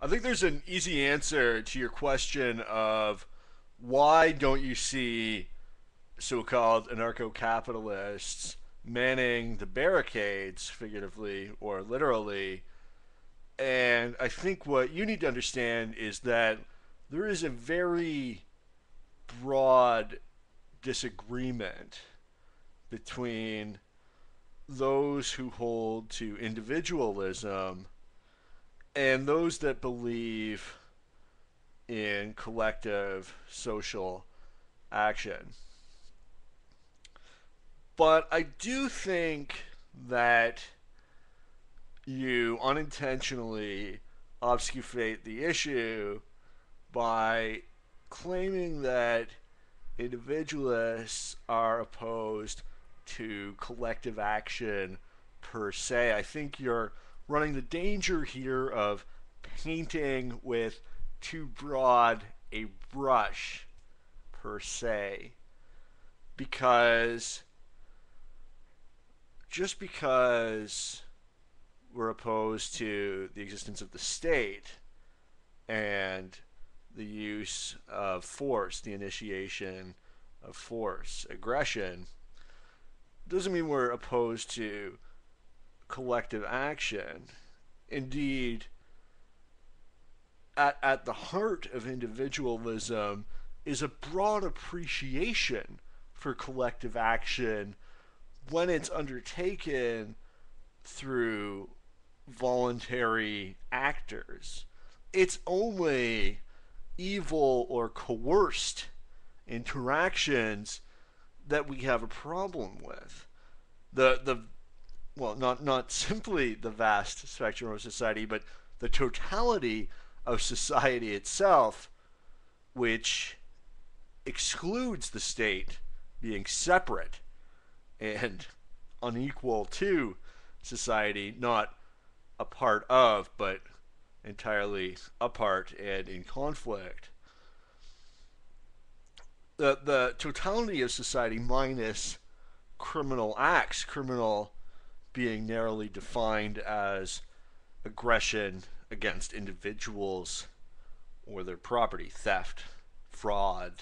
I think there's an easy answer to your question of why don't you see so-called anarcho-capitalists manning the barricades, figuratively or literally. And I think what you need to understand is that there is a very broad disagreement between those who hold to individualism and those that believe in collective social action. But I do think that you unintentionally obfuscate the issue by claiming that individualists are opposed to collective action per se. I think you're running the danger here of painting with too broad a brush per se, because just because we're opposed to the existence of the state and the use of force, the initiation of force, aggression, doesn't mean we're opposed to collective action. Indeed, at the heart of individualism is a broad appreciation for collective action when it's undertaken through voluntary actors. It's only evil or coerced interactions that we have a problem with. The well, not simply the vast spectrum of society, but the totality of society itself, which excludes the state being separate and unequal to society, not a part of, but entirely apart and in conflict. The totality of society minus criminal acts, criminal being narrowly defined as aggression against individuals or their property, theft, fraud,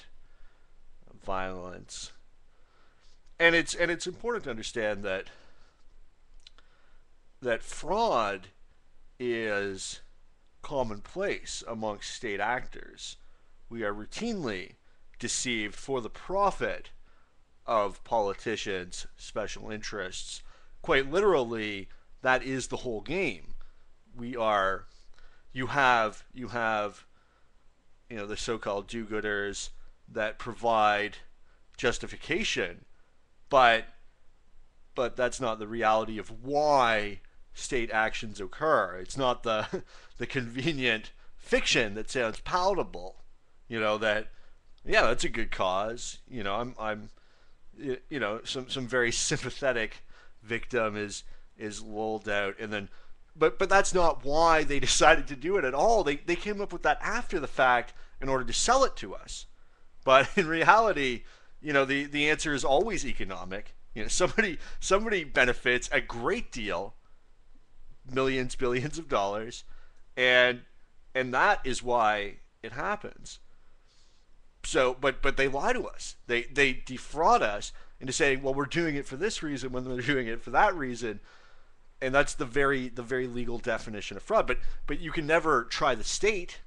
violence. And it's important to understand that fraud is commonplace amongst state actors. We are routinely deceived for the profit of politicians' special interests. Quite literally, that is the whole game. We are you have the so-called do-gooders that provide justification, but that's not the reality of why state actions occur. It's not the convenient fiction that sounds palatable. That yeah, that's a good cause. I'm some very sympathetic victim is lulled out, and then but that's not why they decided to do it at all. They came up with that after the fact in order to sell it to us. But in reality, the answer is always economic. Somebody benefits a great deal, millions, billions of dollars, and that is why it happens. So, but they lie to us. They defraud us into saying, well, we're doing it for this reason when they're doing it for that reason, and that's the very legal definition of fraud. But you can never try the state,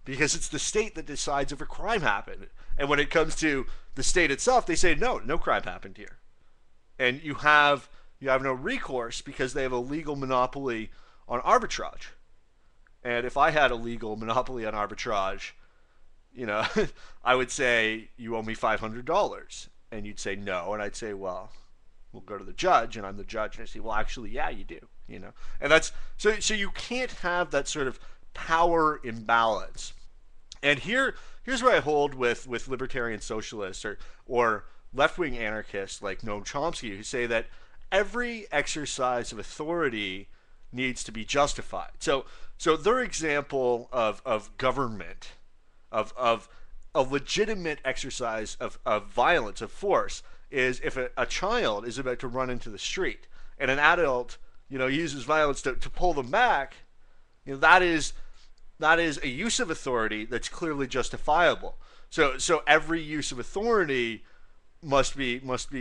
because it's the state that decides if a crime happened. And when it comes to the state itself, they say no crime happened here, and you have no recourse because they have a legal monopoly on arbitrage. And if I had a legal monopoly on arbitrage, I would say you owe me $500, and you'd say no, and I'd say, well, we'll go to the judge, and I'm the judge, and I say, well, actually, yeah, you do, and that's so you can't have that sort of power imbalance. And here's where I hold with libertarian socialists or left-wing anarchists like Noam Chomsky, who say that every exercise of authority needs to be justified. So their example of government, of a legitimate exercise of violence, of force, is if a child is about to run into the street and an adult, uses violence to pull them back, that is that is a use of authority that's clearly justifiable. So every use of authority must be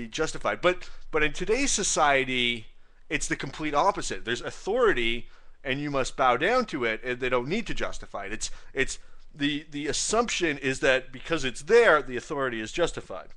justified. But in today's society, it's the complete opposite. There's authority, and you must bow down to it, and they don't need to justify it. It's the assumption is that because it's there, the authority is justified.